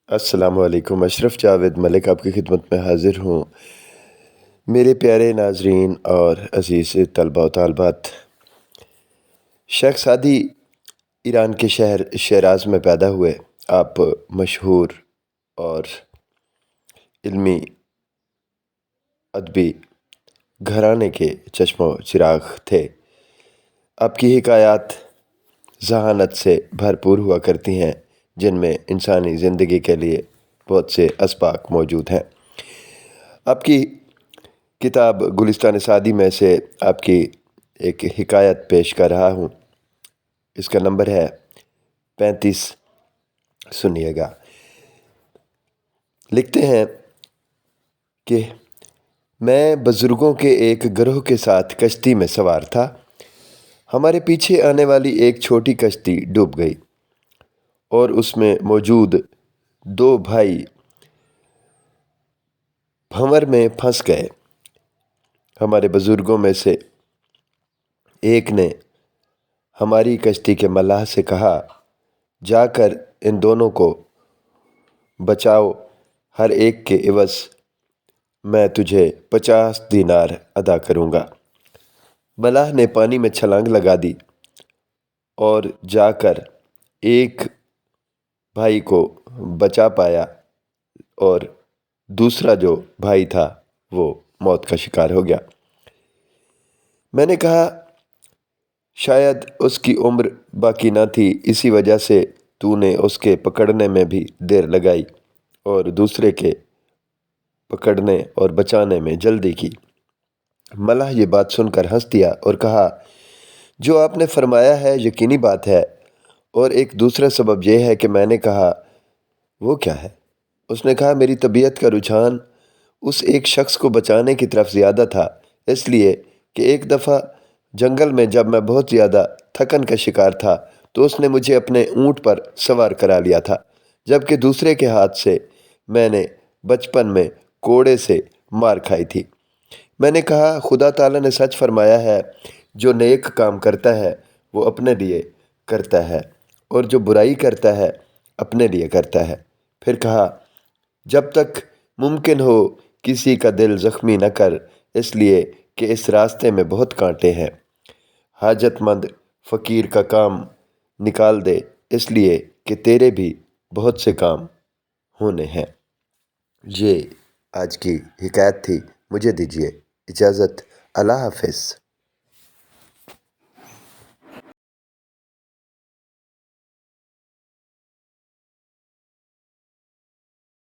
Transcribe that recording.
السلام علیکم۔ اشرف جاوید ملک آپ کی خدمت میں حاضر ہوں۔ میرے پیارے ناظرین اور عزیز طلباء و طالبات، شیخ سعدی ایران کے شہر شیراز میں پیدا ہوئے۔ آپ مشہور اور علمی ادبی گھرانے کے چشم و چراغ تھے۔ آپ کی حکایات ذہانت سے بھرپور ہوا کرتی ہیں، جن میں انسانی زندگی کے لیے بہت سے اسباق موجود ہیں۔ آپ کی کتاب گلستان سعدی میں سے آپ کی ایک حکایت پیش کر رہا ہوں۔ اس کا نمبر ہے 35۔ سنیے گا۔ لکھتے ہیں کہ میں بزرگوں کے ایک گروہ کے ساتھ کشتی میں سوار تھا۔ ہمارے پیچھے آنے والی ایک چھوٹی کشتی ڈوب گئی اور اس میں موجود 2 بھائی بھنور میں پھنس گئے۔ ہمارے بزرگوں میں سے ایک نے ہماری کشتی کے ملاح سے کہا، جا کر ان دونوں کو بچاؤ، ہر ایک کے عوض میں تجھے 50 دینار ادا کروں گا۔ ملاح نے پانی میں چھلانگ لگا دی اور جا کر ایک بھائی کو بچا پایا اور دوسرا جو بھائی تھا وہ موت کا شکار ہو گیا۔ میں نے کہا، شاید اس کی عمر باقی نہ تھی، اسی وجہ سے تو نے اس کے پکڑنے میں بھی دیر لگائی اور دوسرے کے پکڑنے اور بچانے میں جلدی کی۔ ملاح یہ بات سن کر ہنس دیا اور کہا، جو آپ نے فرمایا ہے یقینی بات ہے، اور ایک دوسرا سبب یہ ہے کہ میں نے کہا۔ وہ کیا ہے؟ اس نے کہا، میری طبیعت کا رجحان اس ایک شخص کو بچانے کی طرف زیادہ تھا، اس لیے کہ ایک دفعہ جنگل میں جب میں بہت زیادہ تھکن کا شکار تھا تو اس نے مجھے اپنے اونٹ پر سوار کرا لیا تھا، جبکہ دوسرے کے ہاتھ سے میں نے بچپن میں کوڑے سے مار کھائی تھی۔ میں نے کہا، خدا تعالیٰ نے سچ فرمایا ہے، جو نیک کام کرتا ہے وہ اپنے لیے کرتا ہے اور جو برائی کرتا ہے اپنے لیے کرتا ہے۔ پھر کہا، جب تک ممکن ہو کسی کا دل زخمی نہ کر، اس لیے کہ اس راستے میں بہت کانٹے ہیں۔ حاجت مند فقیر کا کام نکال دے، اس لیے کہ تیرے بھی بہت سے کام ہونے ہیں۔ یہ آج کی حکایت تھی۔ مجھے دیجیے اجازت۔ اللہ حافظ۔